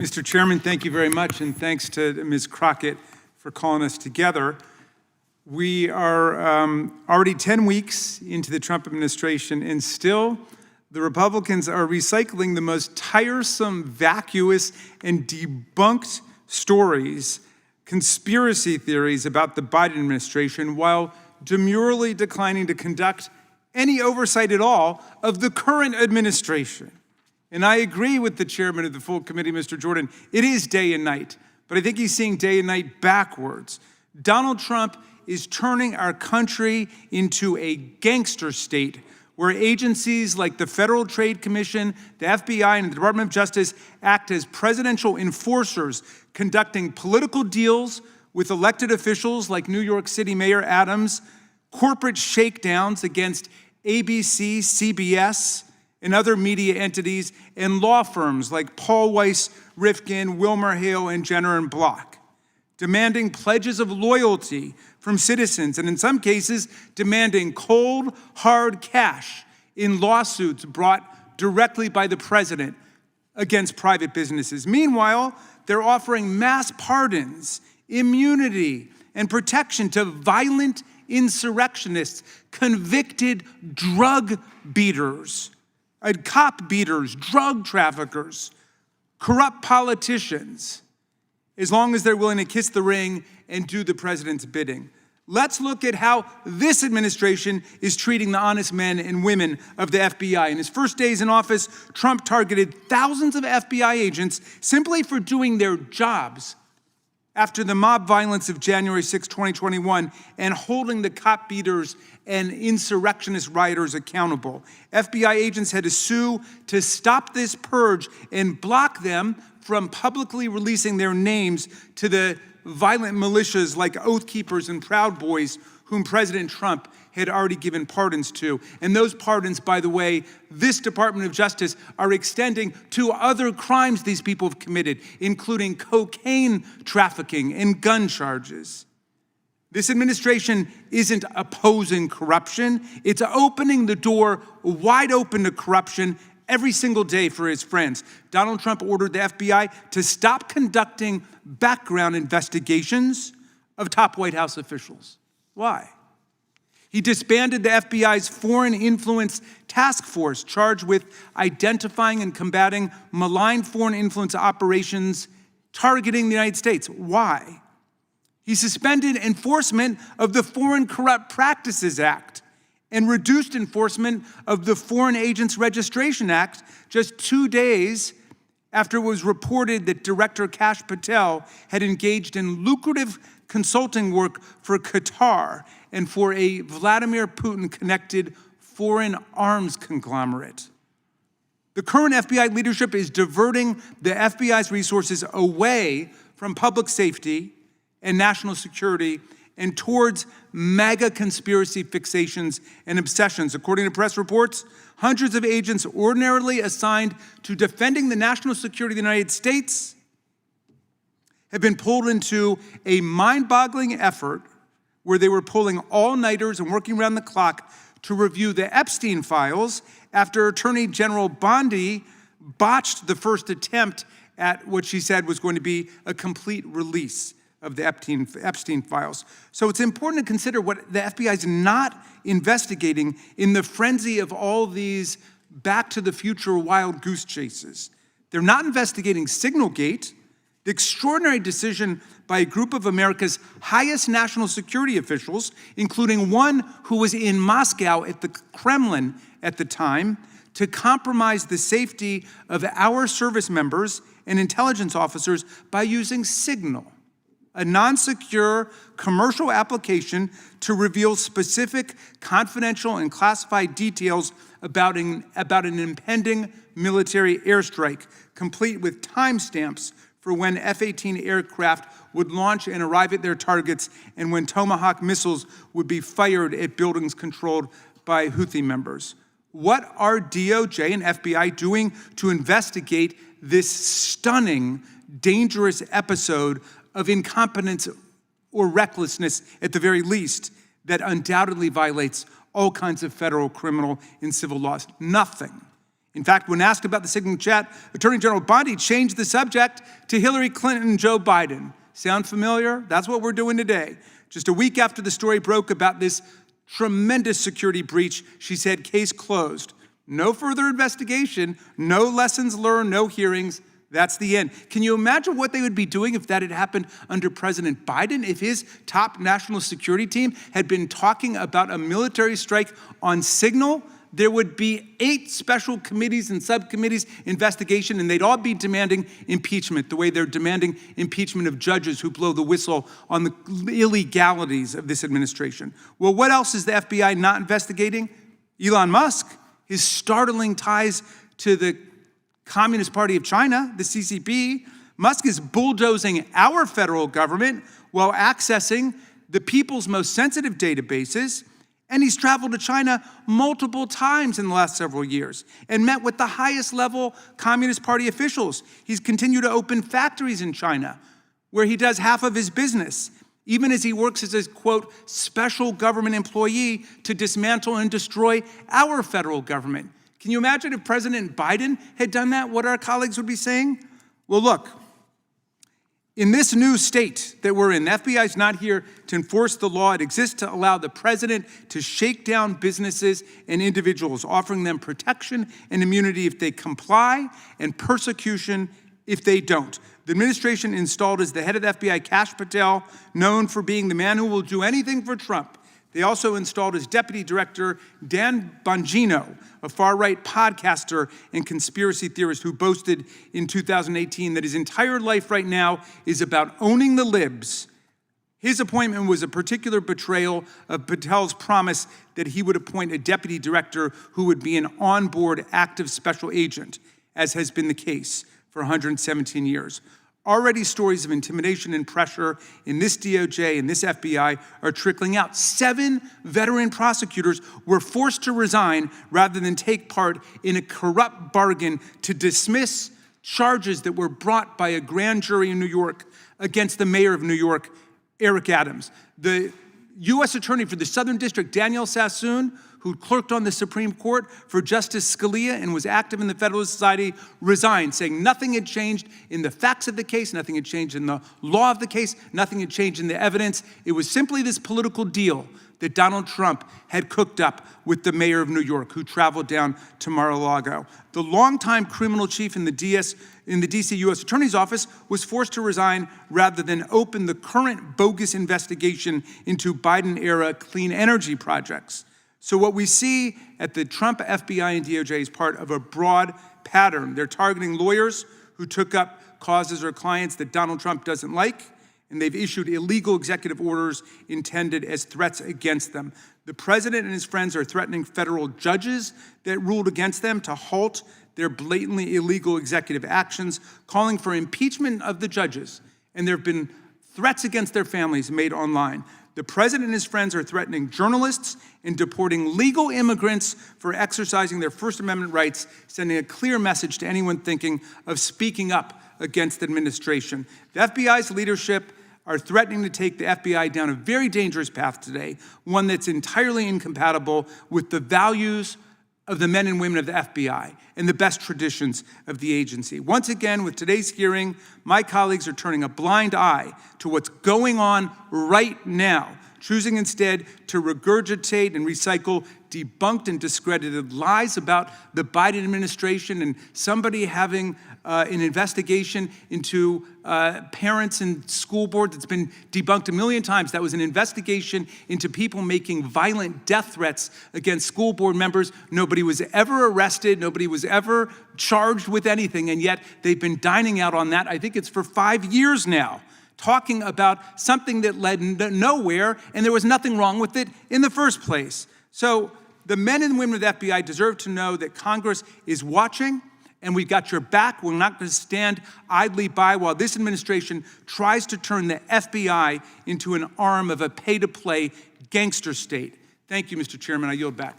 Mr. Chairman, thank you very much, and thanks to Ms. Crockett for calling us together. We are already 10 weeks into the Trump administration, and still the Republicans are recycling the most tiresome, vacuous, and debunked stories, conspiracy theories about the Biden administration, while demurely declining to conduct any oversight at all of the current administration. And I agree with the chairman of the full committee, Mr. Jordan. It is day and night, but I think he's seeing day and night backwards. Donald Trump is turning our country into a gangster state where agencies like the Federal Trade Commission, the FBI, and the Department of Justice act as presidential enforcers, conducting political deals with elected officials like New York City Mayor Adams, corporate shakedowns against ABC, CBS, and other media entities, and law firms like Paul Weiss, Rifkin, Wilmer Hale, and Jenner and Block, demanding pledges of loyalty from citizens, and in some cases, demanding cold, hard cash in lawsuits brought directly by the president against private businesses. Meanwhile, they're offering mass pardons, immunity, and protection to violent insurrectionists, convicted drug beaters, cop beaters, drug traffickers, corrupt politicians, as long as they're willing to kiss the ring and do the president's bidding. Let's look at how this administration is treating the honest men and women of the FBI. In his first days in office, Trump targeted thousands of FBI agents simply for doing their jobs after the mob violence of January 6, 2021, and holding the cop beaters and insurrectionist rioters accountable. FBI agents had to sue to stop this purge and block them from publicly releasing their names to the violent militias like Oath Keepers and Proud Boys, whom President Trump had already given pardons to. And those pardons, by the way, this Department of Justice are extending to other crimes these people have committed, including cocaine trafficking and gun charges. This administration isn't opposing corruption. It's opening the door wide open to corruption every single day for his friends. Donald Trump ordered the FBI to stop conducting background investigations of top White House officials. Why? He disbanded the FBI's Foreign Influence Task Force, charged with identifying and combating malign foreign influence operations targeting the United States. Why? He suspended enforcement of the Foreign Corrupt Practices Act and reduced enforcement of the Foreign Agents Registration Act just 2 days after it was reported that Director Kash Patel had engaged in lucrative consulting work for Qatar and for a Vladimir Putin-connected foreign arms conglomerate. The current FBI leadership is diverting the FBI's resources away from public safety and national security and towards MAGA conspiracy fixations and obsessions. According to press reports, hundreds of agents ordinarily assigned to defending the national security of the United States have been pulled into a mind-boggling effort where they were pulling all-nighters and working around the clock to review the Epstein files after Attorney General Bondi botched the first attempt at what she said was going to be a complete release of the Epstein files. So it's important to consider what the FBI is not investigating in the frenzy of all these Back to the Future wild goose chases. They're not investigating Signalgate, the extraordinary decision by a group of America's highest national security officials, including one who was in Moscow at the Kremlin at the time, to compromise the safety of our service members and intelligence officers by using Signal, a non-secure commercial application to reveal specific confidential and classified details about an impending military airstrike, complete with timestamps for when F-18 aircraft would launch and arrive at their targets and when Tomahawk missiles would be fired at buildings controlled by Houthi members. What are DOJ and FBI doing to investigate this stunning, dangerous episode of incompetence or recklessness, at the very least, that undoubtedly violates all kinds of federal, criminal, and civil laws? Nothing. In fact, when asked about the Signal chat, Attorney General Bondi changed the subject to Hillary Clinton and Joe Biden. Sound familiar? That's what we're doing today. Just a week after the story broke about this tremendous security breach, she said, case closed. No further investigation, no lessons learned, no hearings. That's the end. Can you imagine what they would be doing if that had happened under President Biden? If his top national security team had been talking about a military strike on Signal, there would be 8 special committees and subcommittees investigation, and they'd all be demanding impeachment, the way they're demanding impeachment of judges who blow the whistle on the illegalities of this administration. Well, what else is the FBI not investigating? Elon Musk, his startling ties to the Communist Party of China, the CCP. Musk is bulldozing our federal government while accessing the people's most sensitive databases. And he's traveled to China multiple times in the last several years and met with the highest level Communist Party officials. He's continued to open factories in China where he does half of his business, even as he works as a, quote, special government employee to dismantle and destroy our federal government. Can you imagine if President Biden had done that, what our colleagues would be saying? Well, look, in this new state that we're in, the FBI is not here to enforce the law. It exists to allow the president to shake down businesses and individuals, offering them protection and immunity if they comply and persecution if they don't. The administration installed as the head of the FBI Kash Patel, known for being the man who will do anything for Trump. They also installed as deputy director Dan Bongino, a far-right podcaster and conspiracy theorist who boasted in 2018 that his entire life right now is about owning the libs. His appointment was a particular betrayal of Patel's promise that he would appoint a deputy director who would be an on-board active special agent, as has been the case for 117 years. Already stories of intimidation and pressure in this DOJ and this FBI are trickling out. 7 veteran prosecutors were forced to resign rather than take part in a corrupt bargain to dismiss charges that were brought by a grand jury in New York against the mayor of New York, Eric Adams. The U.S. Attorney for the Southern District, Daniel Sassoon, who clerked on the Supreme Court for Justice Scalia and was active in the Federalist Society, resigned, saying nothing had changed in the facts of the case, nothing had changed in the law of the case, nothing had changed in the evidence. It was simply this political deal that Donald Trump had cooked up with the mayor of New York, who traveled down to Mar-a-Lago. The longtime criminal chief in the D.C. U.S. Attorney's Office was forced to resign rather than open the current bogus investigation into Biden-era clean energy projects. So what we see at the Trump FBI and DOJ is part of a broad pattern. They're targeting lawyers who took up causes or clients that Donald Trump doesn't like, and they've issued illegal executive orders intended as threats against them. The president and his friends are threatening federal judges that ruled against them to halt their blatantly illegal executive actions, calling for impeachment of the judges. And there have been threats against their families made online. The president and his friends are threatening journalists and deporting legal immigrants for exercising their First Amendment rights, sending a clear message to anyone thinking of speaking up against the administration. The FBI's leadership are threatening to take the FBI down a very dangerous path today, one that's entirely incompatible with the values of the men and women of the FBI and the best traditions of the agency. Once again, with today's hearing, my colleagues are turning a blind eye to what's going on right now, choosing instead to regurgitate and recycle debunked and discredited lies about the Biden administration and somebody having an investigation into parents and school board that's been debunked a million times. That was an investigation into people making violent death threats against school board members. Nobody was ever arrested. Nobody was ever charged with anything. And yet they've been dining out on that. I think it's for 5 years now, talking about something that led nowhere, and there was nothing wrong with it in the first place. So the men and women of the FBI deserve to know that Congress is watching, and we've got your back. We're not going to stand idly by while this administration tries to turn the FBI into an arm of a pay-to-play gangster state. Thank you, Mr. Chairman. I yield back.